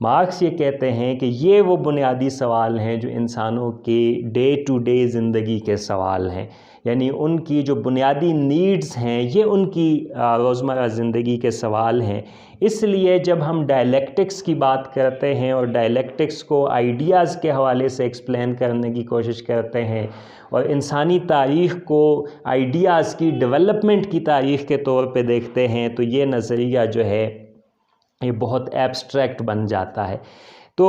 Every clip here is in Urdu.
مارکس یہ کہتے ہیں کہ یہ وہ بنیادی سوال ہیں جو انسانوں کی ڈے ٹو ڈے زندگی کے سوال ہیں، یعنی ان کی جو بنیادی نیڈز ہیں یہ ان کی روزمرہ زندگی کے سوال ہیں۔ اس لیے جب ہم ڈائلیکٹکس کی بات کرتے ہیں اور ڈائلیکٹکس کو آئیڈیاز کے حوالے سے ایکسپلین کرنے کی کوشش کرتے ہیں اور انسانی تاریخ کو آئیڈیاز کی ڈیولپمنٹ کی تاریخ کے طور پہ دیکھتے ہیں تو یہ نظریہ جو ہے یہ بہت ایبسٹریکٹ بن جاتا ہے۔ تو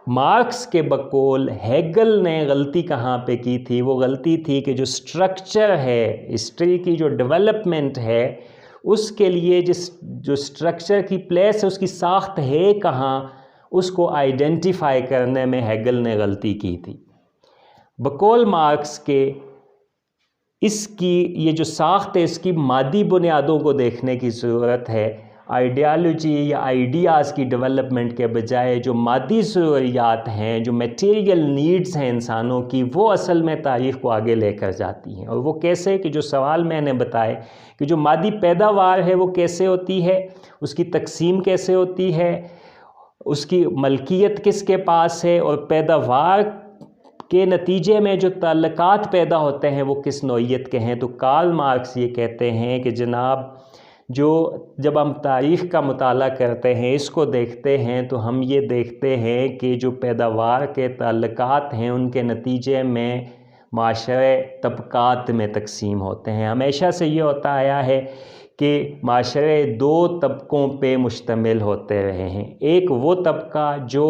مارکس کے بقول ہیگل نے غلطی کہاں پہ کی تھی؟ وہ غلطی تھی کہ جو سٹرکچر ہے، ہسٹری کی جو ڈیولپمنٹ ہے، اس کے لیے جو سٹرکچر کی پلیس ہے، اس کی ساخت ہے کہاں، اس کو آئیڈینٹیفائی کرنے میں ہیگل نے غلطی کی تھی۔ بقول مارکس کے اس کی یہ جو ساخت ہے اس کی مادی بنیادوں کو دیکھنے کی ضرورت ہے۔ آئیڈیالوجی یا آئیڈیاز کی ڈیولپمنٹ کے بجائے جو مادی ضروریات ہیں، جو میٹیریل نیڈز ہیں انسانوں کی، وہ اصل میں تاریخ کو آگے لے کر جاتی ہیں۔ اور وہ کیسے کہ جو سوال میں نے بتائے کہ جو مادی پیداوار ہے وہ کیسے ہوتی ہے، اس کی تقسیم کیسے ہوتی ہے، اس کی ملکیت کس کے پاس ہے، اور پیداوار کے نتیجے میں جو تعلقات پیدا ہوتے ہیں وہ کس نوعیت کے ہیں۔ تو کارل مارکس یہ کہتے ہیں کہ جناب جب ہم تاریخ کا مطالعہ کرتے ہیں، اس کو دیکھتے ہیں تو ہم یہ دیکھتے ہیں کہ جو پیداوار کے تعلقات ہیں ان کے نتیجے میں معاشرے طبقات میں تقسیم ہوتے ہیں۔ ہمیشہ سے یہ ہوتا آیا ہے کہ معاشرے دو طبقوں پہ مشتمل ہوتے رہے ہیں۔ ایک وہ طبقہ جو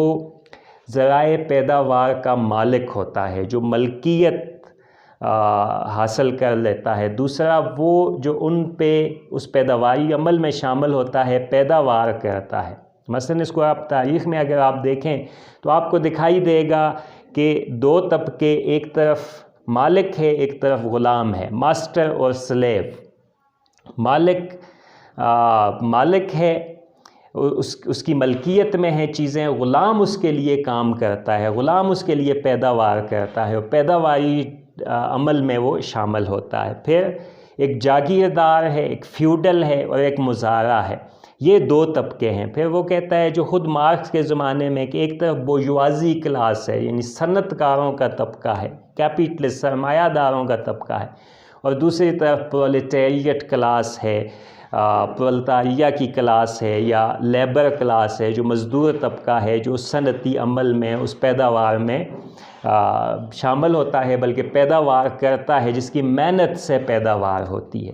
ذرائع پیداوار کا مالک ہوتا ہے، جو ملکیت حاصل کر لیتا ہے۔ دوسرا وہ جو ان پہ اس پیداواری عمل میں شامل ہوتا ہے، پیداوار کرتا ہے۔ مثلا اس کو آپ تاریخ میں اگر آپ دیکھیں تو آپ کو دکھائی دے گا کہ دو طبقے، ایک طرف مالک ہے، ایک طرف غلام ہے، ماسٹر اور سلیو۔ مالک ہے، اس کی ملکیت میں ہے چیزیں، غلام اس کے لیے کام کرتا ہے، غلام اس کے لیے پیداوار کرتا ہے اور پیداواری عمل میں وہ شامل ہوتا ہے۔ پھر ایک جاگیردار ہے، ایک فیوڈل ہے اور ایک مزارع ہے۔ یہ دو طبقے ہیں۔ پھر وہ کہتا ہے جو خود مارکس کے زمانے میں کہ ایک طرف بورژوازی کلاس ہے، یعنی صنعت کاروں کا طبقہ ہے، کیپٹلسٹ سرمایہ داروں کا طبقہ ہے، اور دوسری طرف پرولٹیریٹ کلاس ہے، پرولتاریہ کی کلاس ہے یا لیبر کلاس ہے، جو مزدور طبقہ ہے، جو صنعتی عمل میں اس پیداوار میں شامل ہوتا ہے، بلکہ پیداوار کرتا ہے، جس کی محنت سے پیداوار ہوتی ہے۔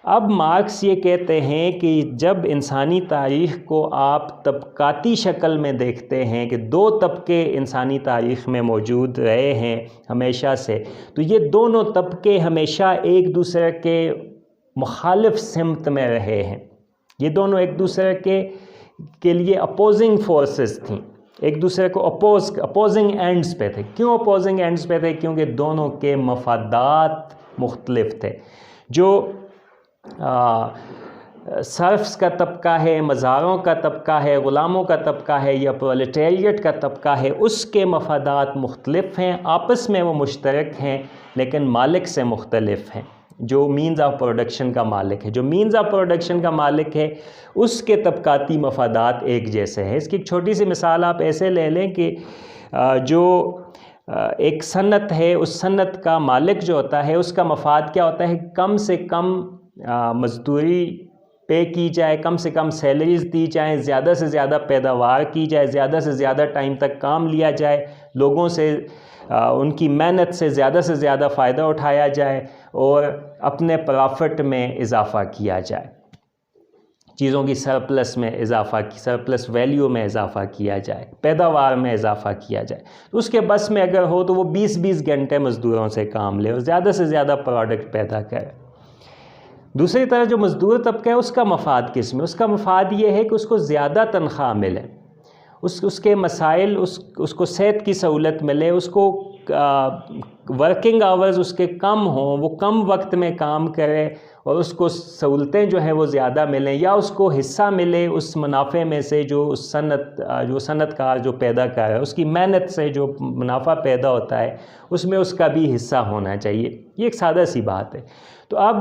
اب مارکس یہ کہتے ہیں کہ جب انسانی تاریخ کو آپ طبقاتی شکل میں دیکھتے ہیں کہ دو طبقے انسانی تاریخ میں موجود رہے ہیں ہمیشہ سے، تو یہ دونوں طبقے ہمیشہ ایک دوسرے کے مخالف سمت میں رہے ہیں۔ یہ دونوں ایک دوسرے کے لیے اپوزنگ فورسز تھیں، ایک دوسرے کو اپوزنگ اینڈز پہ تھے۔ کیوں اپوزنگ اینڈز پہ تھے؟ کیونکہ دونوں کے مفادات مختلف تھے۔ جو سرفس کا طبقہ ہے، مزاروں کا طبقہ ہے، غلاموں کا طبقہ ہے یا پرولٹیریٹ کا طبقہ ہے، اس کے مفادات مختلف ہیں، آپس میں وہ مشترک ہیں لیکن مالک سے مختلف ہیں۔ جو مینز آف پروڈکشن کا مالک ہے، جو مینز آف پروڈکشن کا مالک ہے، اس کے طبقاتی مفادات ایک جیسے ہیں۔ اس کی ایک چھوٹی سی مثال آپ ایسے لے لیں کہ جو ایک صنعت ہے، اس صنعت کا مالک جو ہوتا ہے اس کا مفاد کیا ہوتا ہے؟ کم سے کم مزدوری پے کی جائے، کم سے کم سیلریز دی جائیں، زیادہ سے زیادہ پیداوار کی جائے، زیادہ سے زیادہ ٹائم تک کام لیا جائے، لوگوں سے ان کی محنت سے زیادہ فائدہ اٹھایا جائے اور اپنے پرافٹ میں اضافہ کیا جائے، چیزوں کی سرپلس ویلیو میں اضافہ کیا جائے، پیداوار میں اضافہ کیا جائے۔ اس کے بس میں اگر ہو تو وہ 20 گھنٹے مزدوروں سے کام لے اور زیادہ سے زیادہ پروڈکٹ پیدا کرے۔ دوسری طرف جو مزدور طبقہ ہے اس کا مفاد کس میں؟ اس کا مفاد یہ ہے کہ اس کو زیادہ تنخواہ ملے، اس کے مسائل، اس کو صحت کی سہولت ملے، اس کو ورکنگ آورز اس کے کم ہوں، وہ کم وقت میں کام کرے اور اس کو سہولتیں جو ہیں وہ زیادہ ملیں، یا اس کو حصہ ملے اس منافع میں سے جو صنعت کار جو پیدا کر رہا ہے، اس کی محنت سے جو منافع پیدا ہوتا ہے اس میں اس کا بھی حصہ ہونا چاہیے۔ یہ ایک سادہ سی بات ہے۔ تو اب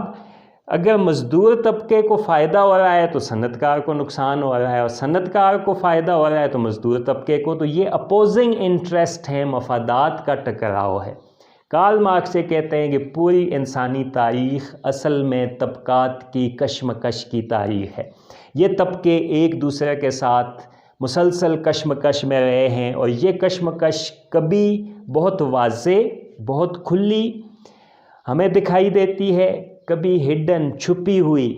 اگر مزدور طبقے کو فائدہ ہو رہا ہے تو صنعت کار کو نقصان ہو رہا ہے، اور صنعت کار کو فائدہ ہو رہا ہے تو مزدور طبقے کو، تو یہ اپوزنگ انٹرسٹ ہیں، مفادات کا ٹکراؤ ہے۔ کارل مارکس یہ کہتے ہیں کہ پوری انسانی تاریخ اصل میں طبقات کی کشمکش کی تاریخ ہے۔ یہ طبقے ایک دوسرے کے ساتھ مسلسل کشمکش میں رہے ہیں، اور یہ کشمکش کبھی بہت واضح، بہت کھلی ہمیں دکھائی دیتی ہے، کبھی ہڈن، چھپی ہوئی،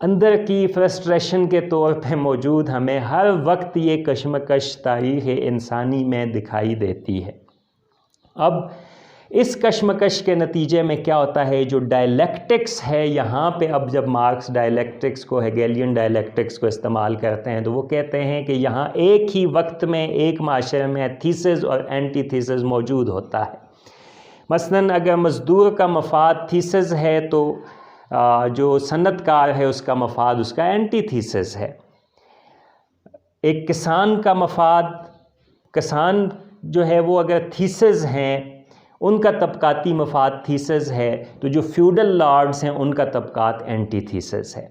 اندر کی فرسٹریشن کے طور پہ موجود، ہمیں ہر وقت یہ کشمکش تاریخ انسانی میں دکھائی دیتی ہے۔ اب اس کشمکش کے نتیجے میں کیا ہوتا ہے؟ جو ڈائلیکٹکس ہے یہاں پہ، اب جب مارکس ڈائلیکٹکس کو، ہیگیلین ڈائلیکٹکس کو استعمال کرتے ہیں تو وہ کہتے ہیں کہ یہاں ایک ہی وقت میں ایک معاشرے میں تھیسز اور اینٹی تھیسز موجود ہوتا ہے۔ مثلاً اگر مزدور کا مفاد تھیسز ہے تو جو صنعت کار ہے اس کا مفاد اس کا اینٹی تھیسز ہے۔ ایک کسان کا مفاد، کسان جو ہے وہ اگر تھیسز ہیں، ان کا طبقاتی مفاد تھیسز ہے، تو جو فیوڈل لارڈز ہیں ان کا طبقات اینٹی تھیسز ہے۔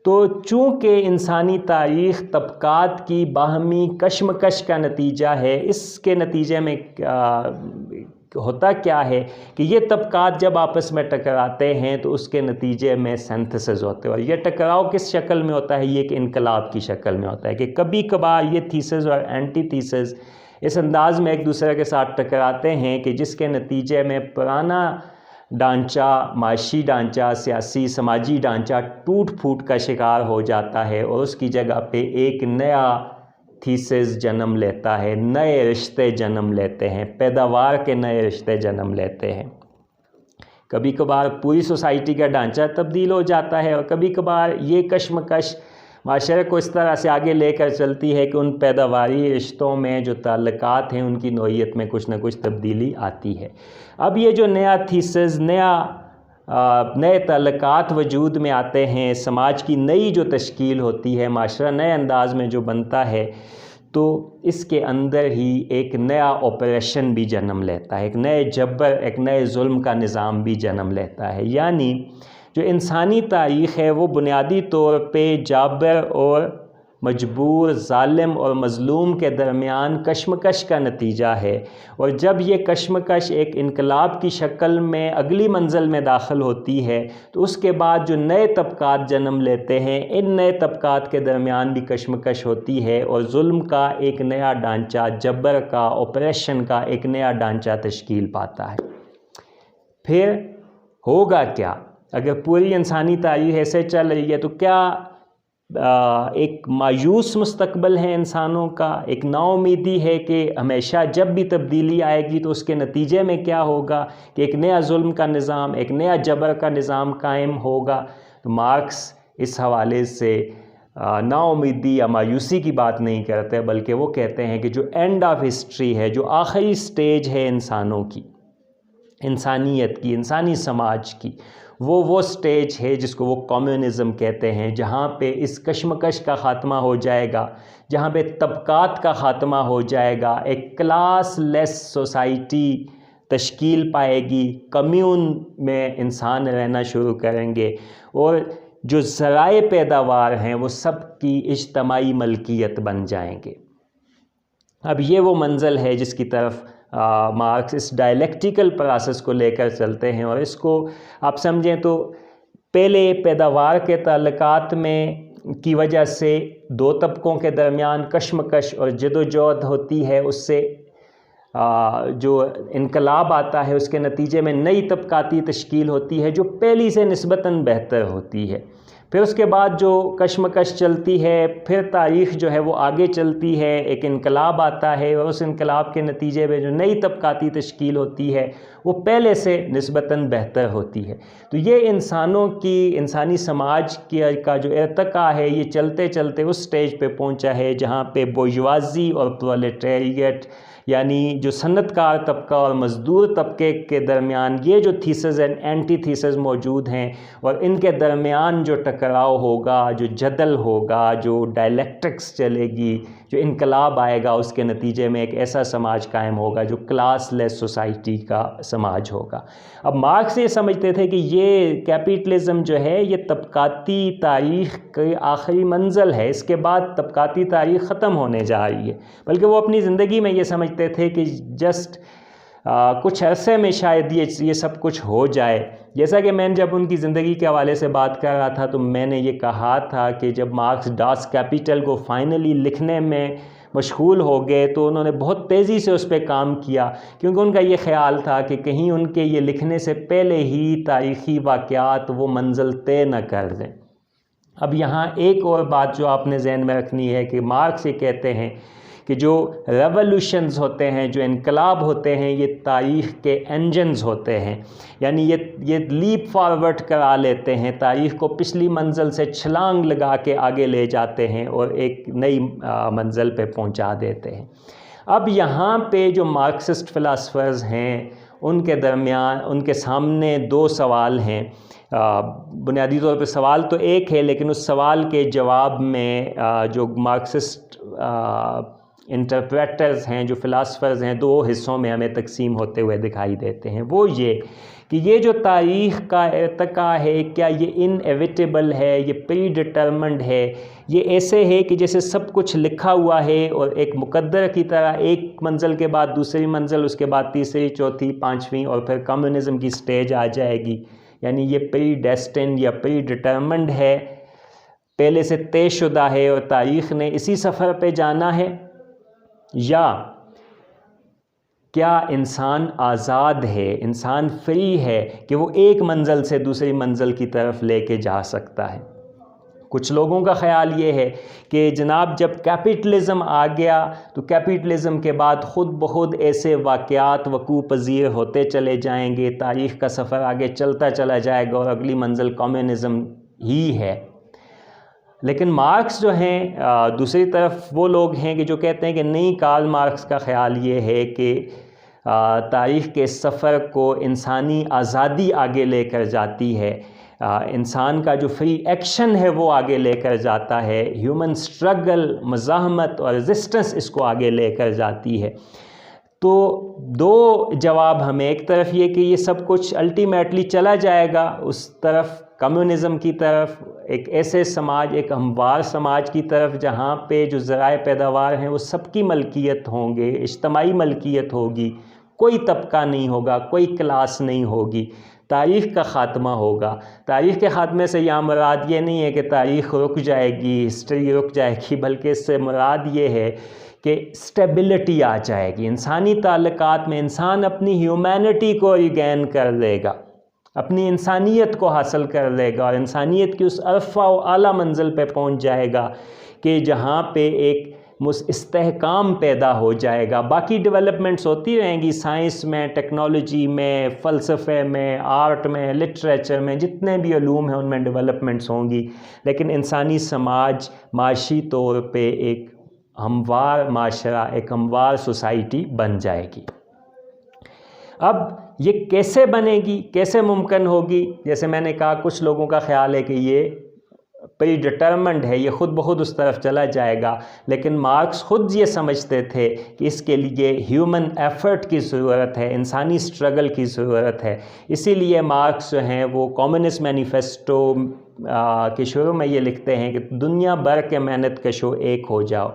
تو چونکہ انسانی تاریخ طبقات کی باہمی کشمکش کا نتیجہ ہے، اس کے نتیجے میں ہوتا کیا ہے کہ یہ طبقات جب آپس میں ٹکراتے ہیں تو اس کے نتیجے میں سینتھسز ہوتے ہیں، اور یہ ٹکراؤ کس شکل میں ہوتا ہے؟ یہ ایک انقلاب کی شکل میں ہوتا ہے کہ کبھی کبھار یہ تھیسز اور اینٹی تھیسز اس انداز میں ایک دوسرے کے ساتھ ٹکراتے ہیں کہ جس کے نتیجے میں پرانا ڈھانچہ، معاشی ڈھانچہ، سیاسی سماجی ڈھانچہ ٹوٹ پھوٹ کا شکار ہو جاتا ہے، اور اس کی جگہ پہ ایک نیا تھیسز جنم لیتا ہے، نئے رشتے جنم لیتے ہیں، پیداوار کے نئے رشتے جنم لیتے ہیں۔ کبھی کبھار پوری سوسائٹی کا ڈھانچہ تبدیل ہو جاتا ہے، اور کبھی کبھار یہ کشمکش معاشرے کو اس طرح سے آگے لے کر چلتی ہے کہ ان پیداواری رشتوں میں جو تعلقات ہیں ان کی نوعیت میں کچھ نہ کچھ تبدیلی آتی ہے۔ اب یہ جو نیا تھیسز، نئے تعلقات وجود میں آتے ہیں، سماج کی نئی جو تشکیل ہوتی ہے، معاشرہ نئے انداز میں جو بنتا ہے، تو اس کے اندر ہی ایک نیا آپریشن بھی جنم لیتا ہے، ایک نئے جبر، ایک نئے ظلم کا نظام بھی جنم لیتا ہے۔ یعنی جو انسانی تاریخ ہے وہ بنیادی طور پہ جابر اور مجبور، ظالم اور مظلوم کے درمیان کشمکش کا نتیجہ ہے، اور جب یہ کشمکش ایک انقلاب کی شکل میں اگلی منزل میں داخل ہوتی ہے تو اس کے بعد جو نئے طبقات جنم لیتے ہیں، ان نئے طبقات کے درمیان بھی کشمکش ہوتی ہے، اور ظلم کا ایک نیا ڈھانچہ، جبر کا، آپریشن کا ایک نیا ڈھانچہ تشکیل پاتا ہے۔ پھر ہوگا کیا؟ اگر پوری انسانی تاریخ ایسے چل رہی ہے تو کیا ایک مایوس مستقبل ہے انسانوں کا، ایک نا امیدی ہے کہ ہمیشہ جب بھی تبدیلی آئے گی تو اس کے نتیجے میں کیا ہوگا کہ ایک نیا ظلم کا نظام، ایک نیا جبر کا نظام قائم ہوگا؟ تو مارکس اس حوالے سے نا امیدی یا مایوسی کی بات نہیں کرتے، بلکہ وہ کہتے ہیں کہ جو اینڈ آف ہسٹری ہے، جو آخری سٹیج ہے انسانوں کی، انسانیت کی، انسانی سماج کی، وہ سٹیج ہے جس کو وہ کمیونزم کہتے ہیں، جہاں پہ اس کشمکش کا خاتمہ ہو جائے گا، جہاں پہ طبقات کا خاتمہ ہو جائے گا، ایک کلاس لیس سوسائٹی تشکیل پائے گی، کمیون میں انسان رہنا شروع کریں گے، اور جو ذرائع پیداوار ہیں وہ سب کی اجتماعی ملکیت بن جائیں گے۔ اب یہ وہ منزل ہے جس کی طرف مارکس اس ڈائلیکٹیکل پروسیس کو لے کر چلتے ہیں، اور اس کو آپ سمجھیں تو پہلے پیداوار کے تعلقات میں کی وجہ سے دو طبقوں کے درمیان کشمکش اور جدوجہد ہوتی ہے، اس سے جو انقلاب آتا ہے اس کے نتیجے میں نئی طبقاتی تشکیل ہوتی ہے جو پہلی سے نسبتاً بہتر ہوتی ہے۔ پھر اس کے بعد جو کشمکش چلتی ہے، پھر تاریخ جو ہے وہ آگے چلتی ہے، ایک انقلاب آتا ہے، اور اس انقلاب کے نتیجے میں جو نئی طبقاتی تشکیل ہوتی ہے وہ پہلے سے نسبتاً بہتر ہوتی ہے۔ تو یہ انسانوں کی، انسانی سماج کا جو ارتقاء ہے، یہ چلتے چلتے اس سٹیج پہ پہنچا ہے جہاں پہ بورژوازی اور پرولٹیریٹ، یعنی جو صنعت کار طبقہ اور مزدور طبقے کے درمیان یہ جو تھیسز اینڈ اینٹی تھیسز موجود ہیں، اور ان کے درمیان جو ٹکراؤ ہوگا، جو جدل ہوگا، جو ڈائلیکٹکس چلے گی، جو انقلاب آئے گا اس کے نتیجے میں ایک ایسا سماج قائم ہوگا جو کلاس لیس سوسائٹی کا سماج ہوگا۔ اب مارکس یہ سمجھتے تھے کہ یہ کیپیٹلزم جو ہے یہ طبقاتی تاریخ کی آخری منزل ہے، اس کے بعد طبقاتی تاریخ ختم ہونے جا رہی ہے، بلکہ وہ اپنی زندگی میں یہ سمجھتے تھے کہ جسٹ کچھ عرصے میں شاید یہ سب کچھ ہو جائے۔ جیسا کہ میں جب ان کی زندگی کے حوالے سے بات کر رہا تھا تو میں نے یہ کہا تھا کہ جب مارکس ڈاس کیپیٹل کو فائنلی لکھنے میں مشغول ہو گئے تو انہوں نے بہت تیزی سے اس پہ کام کیا، کیونکہ ان کا یہ خیال تھا کہ کہیں ان کے یہ لکھنے سے پہلے ہی تاریخی واقعات وہ منزل طے نہ کر دیں۔ اب یہاں ایک اور بات جو آپ نے ذہن میں رکھنی ہے کہ مارکس یہ کہتے ہیں کہ جو ریولوشنز ہوتے ہیں، جو انقلاب ہوتے ہیں، یہ تاریخ کے انجنز ہوتے ہیں، یعنی یہ لیپ فارورڈ کرا لیتے ہیں، تاریخ کو پچھلی منزل سے چھلانگ لگا کے آگے لے جاتے ہیں اور ایک نئی منزل پہ پہنچا دیتے ہیں۔ اب یہاں پہ جو مارکسسٹ فلاسفرز ہیں ان کے درمیان ان کے سامنے دو سوال ہیں۔ بنیادی طور پہ سوال تو ایک ہے، لیکن اس سوال کے جواب میں جو مارکسسٹ انٹرپریٹرز ہیں، جو فلاسفرز ہیں، دو حصوں میں ہمیں تقسیم ہوتے ہوئے دکھائی دیتے ہیں۔ وہ یہ کہ یہ جو تاریخ کا ارتقاء ہے، کیا یہ انایویٹیبل ہے، یہ پری ڈٹرمنڈ ہے، یہ ایسے ہے کہ جیسے سب کچھ لکھا ہوا ہے اور ایک مقدر کی طرح ایک منزل کے بعد دوسری منزل، اس کے بعد تیسری، چوتھی، پانچویں، اور پھر کمیونزم کی سٹیج آ جائے گی، یعنی یہ پری ڈیسٹنڈ یا پری ڈٹرمنڈ ہے، پہلے سے طے شدہ ہے اور تاریخ نے اسی سفر پہ جانا ہے؟ یا کیا انسان آزاد ہے، انسان فری ہے کہ وہ ایک منزل سے دوسری منزل کی طرف لے کے جا سکتا ہے؟ کچھ لوگوں کا خیال یہ ہے کہ جناب جب کیپیٹلزم آ گیا تو کیپیٹلزم کے بعد خود بخود ایسے واقعات وقوع پذیر ہوتے چلے جائیں گے، تاریخ کا سفر آگے چلتا چلا جائے گا اور اگلی منزل کمیونزم ہی ہے۔ لیکن مارکس جو ہیں دوسری طرف وہ لوگ ہیں کہ جو کہتے ہیں کہ نہیں، کارل مارکس کا خیال یہ ہے کہ تاریخ کے سفر کو انسانی آزادی آگے لے کر جاتی ہے، انسان کا جو فری ایکشن ہے وہ آگے لے کر جاتا ہے، ہیومن سٹرگل، مزاحمت اور ریزسٹنس اس کو آگے لے کر جاتی ہے۔ تو دو جواب ہمیں، ایک طرف یہ کہ یہ سب کچھ الٹیمیٹلی چلا جائے گا اس طرف، کمیونزم کی طرف، ایک ایسے سماج، ایک ہموار سماج کی طرف جہاں پہ جو ذرائع پیداوار ہیں وہ سب کی ملکیت ہوں گے، اجتماعی ملکیت ہوگی، کوئی طبقہ نہیں ہوگا، کوئی کلاس نہیں ہوگی، تاریخ کا خاتمہ ہوگا۔ تاریخ کے خاتمے سے یہاں مراد یہ نہیں ہے کہ تاریخ رک جائے گی، ہسٹری رک جائے گی، بلکہ اس سے مراد یہ ہے کہ اسٹیبلٹی آ جائے گی، انسانی تعلقات میں انسان اپنی ہیومینٹی کو ریگین کر لے گا، اپنی انسانیت کو حاصل کر لے گا اور انسانیت کی اس عرفہ و اعلیٰ منزل پہ پہنچ جائے گا کہ جہاں پہ ایک استحکام پیدا ہو جائے گا۔ باقی ڈیولپمنٹس ہوتی رہیں گی، سائنس میں، ٹیکنالوجی میں، فلسفے میں، آرٹ میں، لٹریچر میں، جتنے بھی علوم ہیں ان میں ڈیولپمنٹس ہوں گی، لیکن انسانی سماج معاشی طور پہ ایک ہموار معاشرہ، ایک ہموار سوسائٹی بن جائے گی۔ اب یہ کیسے بنے گی، کیسے ممکن ہوگی؟ جیسے میں نے کہا کچھ لوگوں کا خیال ہے کہ یہ پری ڈٹرمنڈ ہے، یہ خود بخود اس طرف چلا جائے گا، لیکن مارکس خود یہ سمجھتے تھے کہ اس کے لیے ہیومن ایفرٹ کی ضرورت ہے، انسانی سٹرگل کی ضرورت ہے۔ اسی لیے مارکس جو ہیں وہ کمیونسٹ مینیفیسٹو کے شروع میں یہ لکھتے ہیں کہ دنیا بھر کے محنت کشو ایک ہو جاؤ۔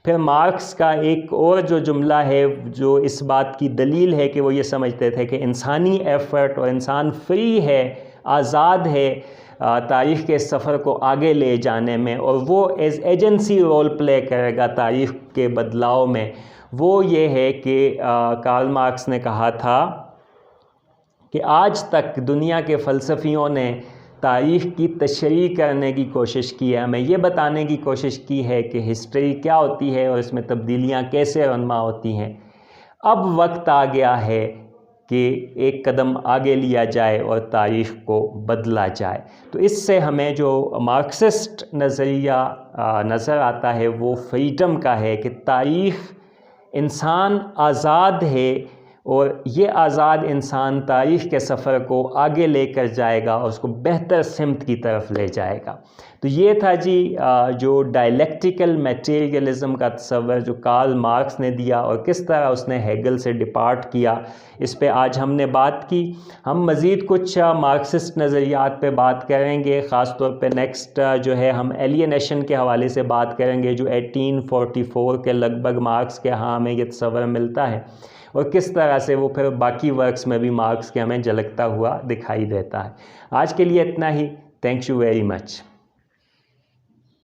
پھر مارکس کا ایک اور جو جملہ ہے جو اس بات کی دلیل ہے کہ وہ یہ سمجھتے تھے کہ انسانی ایفرٹ اور انسان فری ہے، آزاد ہے تاریخ کے سفر کو آگے لے جانے میں، اور وہ ایز ایجنسی رول پلے کرے گا تاریخ کے بدلاؤ میں۔ وہ یہ ہے کہ کارل مارکس نے کہا تھا کہ آج تک دنیا کے فلسفیوں نے تاریخ کی تشریح کرنے کی کوشش کی ہے، ہمیں یہ بتانے کی کوشش کی ہے کہ ہسٹری کیا ہوتی ہے اور اس میں تبدیلیاں کیسے رونما ہوتی ہیں۔ اب وقت آ گیا ہے کہ ایک قدم آگے لیا جائے اور تاریخ کو بدلا جائے۔ تو اس سے ہمیں جو مارکسسٹ نظریہ نظر آتا ہے وہ فریڈم کا ہے کہ تاریخ، انسان آزاد ہے اور یہ آزاد انسان تاریخ کے سفر کو آگے لے کر جائے گا اور اس کو بہتر سمت کی طرف لے جائے گا۔ تو یہ تھا جی جو ڈائلیکٹیکل میٹیریلزم کا تصور جو کارل مارکس نے دیا اور کس طرح اس نے ہیگل سے ڈپارٹ کیا، اس پہ آج ہم نے بات کی۔ ہم مزید کچھ مارکسسٹ نظریات پہ بات کریں گے، خاص طور پہ نیکسٹ جو ہے ہم ایلینیشن کے حوالے سے بات کریں گے، جو 1844 کے لگ بھگ مارکس کے ہاں ہمیں یہ تصور ملتا ہے، اور کس طرح سے وہ پھر باقی ورکس میں بھی مارکس کے ہمیں جھلکتا ہوا دکھائی دیتا ہے۔ آج کے لیے اتنا ہی، تھینک یو ویری مچ۔